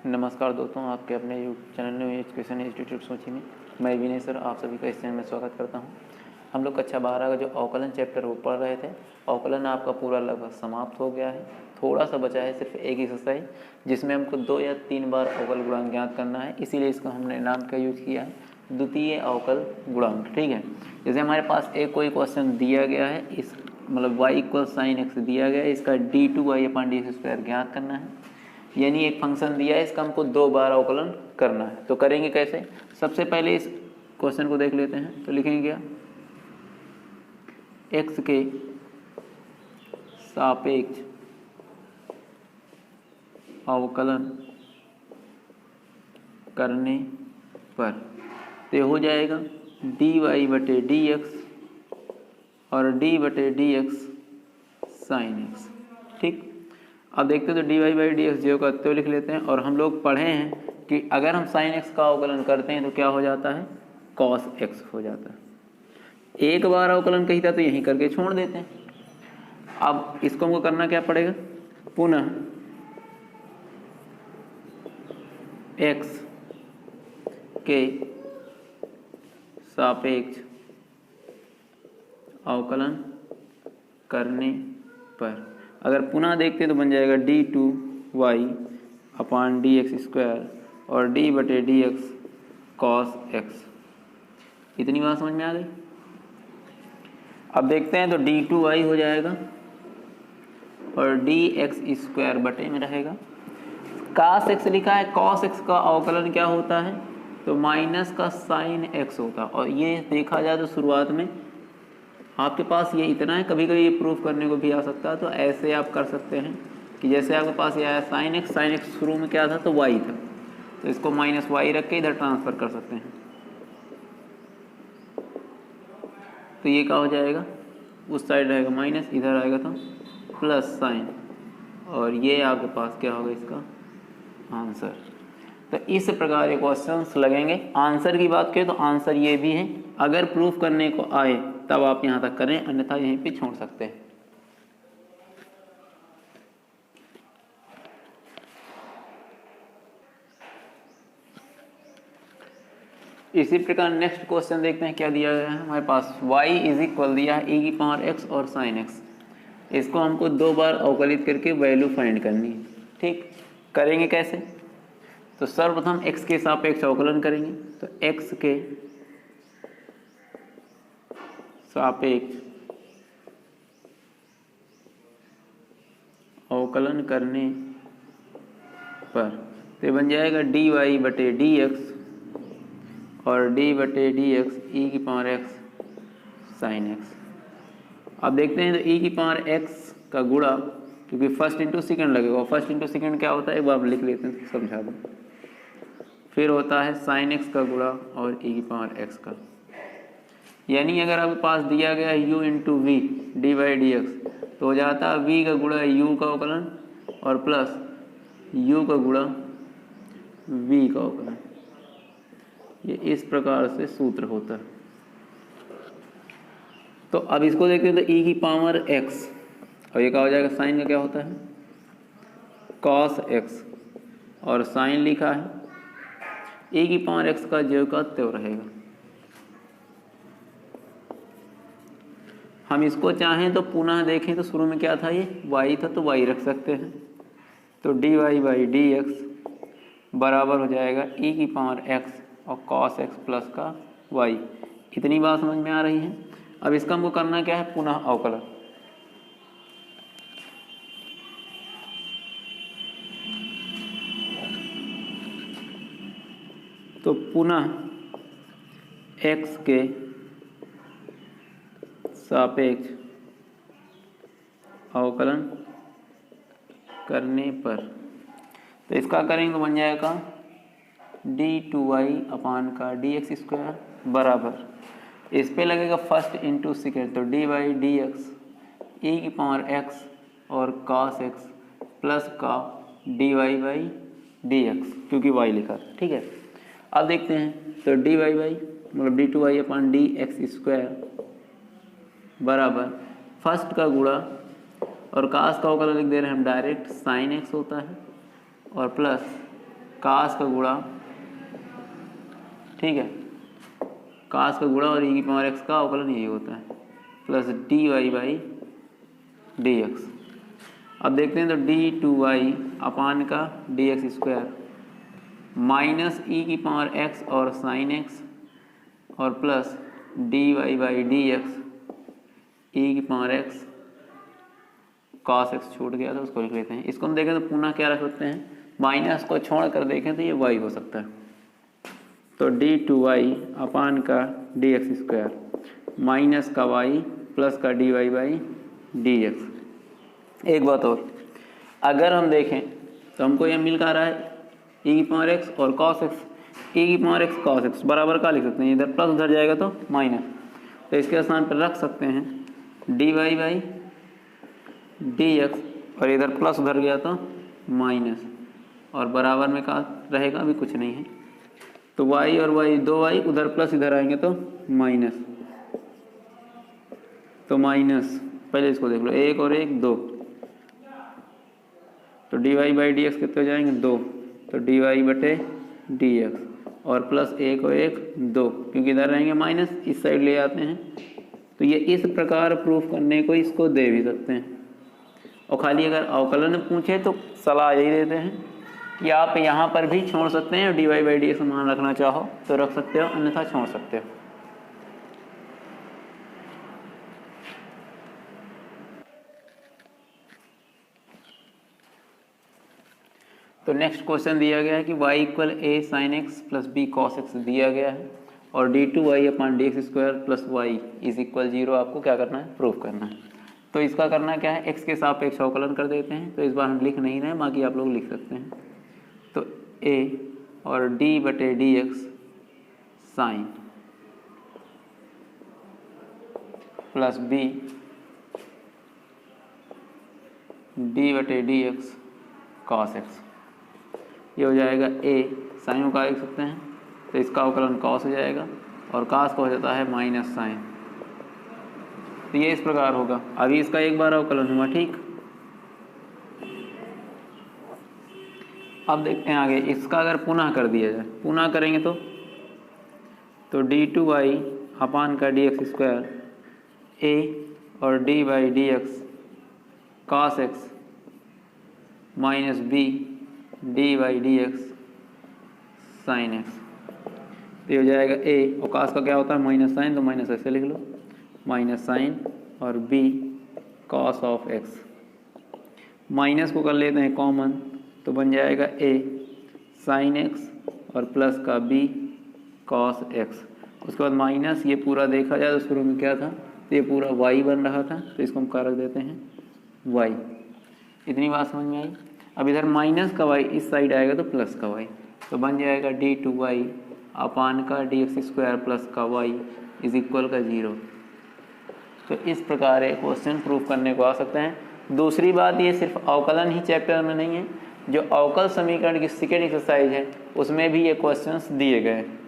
नमस्कार दोस्तों, आपके अपने YouTube channel new education institute सोची में मैं विनय सर आप सभी का इस चैनल में स्वागत करता हूं। हम लोग कक्षा 12 का जो अवकलन चैप्टर वो पढ़ रहे थे। अवकलन आपका पूरा लगभग समाप्त हो गया है। थोड़ा सा बचा है सिर्फ एक एक्सरसाइज, जिसमें हमको 2 या 3 बार अवकल गुणांक ज्ञात करना है, इसीलिए इसका हमने नाम का यूज किया है द्वितीय अवकल गुणांक। ठीक है, जैसे हमारे पास एक कोई क्वेश्चन दिया गया है, इस मतलब y इक्वल साइन एक्स दिया गया है, इसका d2y/dx² ज्ञात करना है। यानी एक फंक्शन दिया है, इसका हमको 2 बार अवकलन करना है। तो करेंगे कैसे? सबसे पहले इस क्वेश्चन को देख लेते हैं। तो लिखेंगे क्या, x के सापेक्ष अवकलन करने पर तो हो जाएगा dy/dx और d/dx sin x। ठीक, अब देखते हैं तो dy/dx जो का तो लिख लेते हैं। और हम लोग पढ़े हैं कि अगर हम sin x का अवकलन करते हैं तो क्या हो जाता है, cos x हो जाता है। एक बार अवकलन कही था तो यहीं करके छोड़ देते हैं। अब इसको हमको करना क्या पड़ेगा, पुनः x के सापेक्ष अवकलन करने पर अगर पुनः देखते हैं तो बन जाएगा d2y/dx² और d/dx cos x। इतनी बात समझ में आ गई। अब देखते हैं तो d2y हो जाएगा और dx² बटे में रहेगा। cos x लिखा है, cos x का अवकलन क्या होता है, तो माइनस का sin x होता है। और ये देखा जाए तो शुरुआत में आपके पास ये इतना है, कभी कभी ये प्रूफ करने को भी आ सकता है। तो ऐसे आप कर सकते हैं कि जैसे आपके पास ये आया sin x शुरू में क्या था, तो y था, तो इसको -y रख के इधर ट्रांसफ़र कर सकते हैं। तो ये क्या हो जाएगा, उस साइड रहेगा माइनस, इधर आएगा तो प्लस साइन, और ये आपके पास क्या होगा इसका आंसर। तो इस प्रकार के क्वेश्चंस लगेंगे। आंसर की बात करें तो आंसर ये भी है, अगर प्रूफ करने को आए तब आप यहाँ तक करें, अन्यथा यहीं पे छोड़ सकते हैं। इसी प्रकार नेक्स्ट क्वेश्चन देखते हैं क्या दिया गया है हमारे पास। y इज इक्वल दिया है e⁻x और sin x। इसको हमको 2 बार अवकलित करके वैल्यू फाइंड करनी है। ठीक, करेंगे कैसे, तो सर्वप्रथम x के सापेक्ष अवकलन करेंगे। तो x के सापेक्ष अवकलन करने पर तो बन जाएगा dy/dx और d/dx e⁻x sin x। अब देखते हैं तो e⁻x का गुणा, क्योंकि फर्स्ट इंटू सेकेंड लगेगा, फर्स्ट इंटू सेकेंड क्या होता है एक बार लिख लेते हैं, समझा दूँ। फिर होता है sin x का गुणा और e⁻x का। यानी अगर आपके पास दिया गया u इंटू वी dy/dx तो हो जाता है v का गुणा u का अवकलन और प्लस u का गुणा v का अवकलन। ये इस प्रकार से सूत्र होता है। तो अब इसको देखते हैं तो e⁻x और ये क्या हो जाएगा, साइन का क्या होता है cos x और साइन लिखा है, e⁻x का ज्यों का त्यों रहेगा। हम इसको चाहें तो पुनः देखें तो शुरू में क्या था, ये y था तो y रख सकते हैं। तो dy/dx बराबर हो जाएगा e⁻x और cos x प्लस का y। इतनी बात समझ में आ रही है। अब इसका हमको करना क्या है, पुनः अवकलन। तो पुनः x के सापेक्ष अवकलन करने पर तो इसका करेंगे तो बन जाएगा d2y/dx² बराबर, इस पे लगेगा फर्स्ट इंटू सेकेंड, तो dy/dx e⁻x और cos x प्लस का dy/dx, क्योंकि y लिखा था। ठीक है, अब देखते हैं तो dy मतलब d2y/dx² बराबर फर्स्ट का गुणा और कास का अवकलन लिख दे रहे हैं हम डायरेक्ट, साइन एक्स होता है और प्लस कास का गुणा, ठीक है, कास का गुणा और ई की पावर एक्स का अवकलन यही होता है, plus D Y by D X. अब देखते हैं तो डी टू वाई अपान का D x square minus E की पावर एक्स और साइन एक्स और plus D Y by D X E की पावर एक्स कॉस एक्स छूट गया था उसको लिख लेते हैं। इसको हम देखें तो पुनः क्या रख सकते हैं, माइनस को छोड़ कर देखें तो ये वाई हो सकता है, तो डी टू वाई अपान का डी एक्स स्क्वायर माइनस का वाई प्लस का d Y by D x. एक बात और, अगर हम देखें तो हमको ये मिल का रहा है ई की पावर एक्स और कॉस एक्स, ई की पावर एक्स कॉस एक्स बराबर का लिख सकते हैं, इधर प्लस उधर जाएगा तो माइनस, तो इसके स्थान पर रख सकते हैं d Y by D x और इधर प्लस उधर गया तो माइनस और बराबर में का रहेगा, अभी कुछ नहीं है, तो y और y दो y उधर प्लस इधर आएंगे तो माइनस, तो माइनस पहले इसको देख लो, एक और एक दो, तो d Y by D x कितने हो जाएंगे दो, तो डी वाई बटे डी एक्स और प्लस एक और एक दो, क्योंकि इधर रहेंगे माइनस, इस साइड ले आते हैं, तो ये इस प्रकार प्रूफ करने को इसको दे भी सकते हैं। और खाली अगर अवकलन पूछे तो सलाह यही देते हैं कि आप यहाँ पर भी छोड़ सकते हैं, d Y by D x मान रखना चाहो तो रख सकते हो, अन्यथा छोड़ सकते हो। तो नेक्स्ट क्वेश्चन दिया गया है कि y equal A sine X plus B cos X दिया गया है और D two Y upon D x square plus Y is equal 0 आपको क्या करना है, प्रूफ करना है। तो इसका करना क्या है, x के सापेक्ष अवकलन कर देते हैं, तो इस बार हम लिख नहीं रहे हैं, बाकी आप लोग लिख सकते हैं। तो a और d बटे d x sine plus b d बटे डी एक्स कॉस एक्स, ये हो जाएगा a साइन का लिख सकते हैं, तो इसका अवकलन कॉस हो जाएगा और कॉस का हो जाता है माइनस साइन, तो ये इस प्रकार होगा। अभी इसका एक बार अवकलन हुआ, ठीक। अब देखते हैं आगे, इसका अगर पुनः कर दिया जाए, पुनः करेंगे तो डी टू वाई अपान का डी एक्स स्क्वायर ए और d by D x cos x minus b d by D x sine x, ये हो जाएगा ए और कॉस का क्या होता है माइनस साइन, तो माइनस ऐसे लिख लो, माइनस साइन और b cos of x, minus को कर लेते हैं कॉमन, तो बन जाएगा a साइन x और प्लस का b कॉस x। उसके बाद माइनस, ये पूरा देखा जाए तो शुरू में क्या था, तो ये पूरा y बन रहा था, तो इसको हम क्या रख देते हैं y। इतनी बात समझ में आई। अब इधर माइनस का y इस साइड आएगा तो प्लस का y, तो बन जाएगा डी टू वाई अपान का डी एक्स स्क्वायर प्लस का y इज इक्वल का 0। तो इस प्रकार एक क्वेश्चन प्रूफ करने को आ सकते हैं। दूसरी बात, ये सिर्फ अवकलन ही चैप्टर में नहीं है, जो अवकल समीकरण की सेकेंड एक्सरसाइज है उसमें भी ये क्वेश्चंस दिए गए हैं।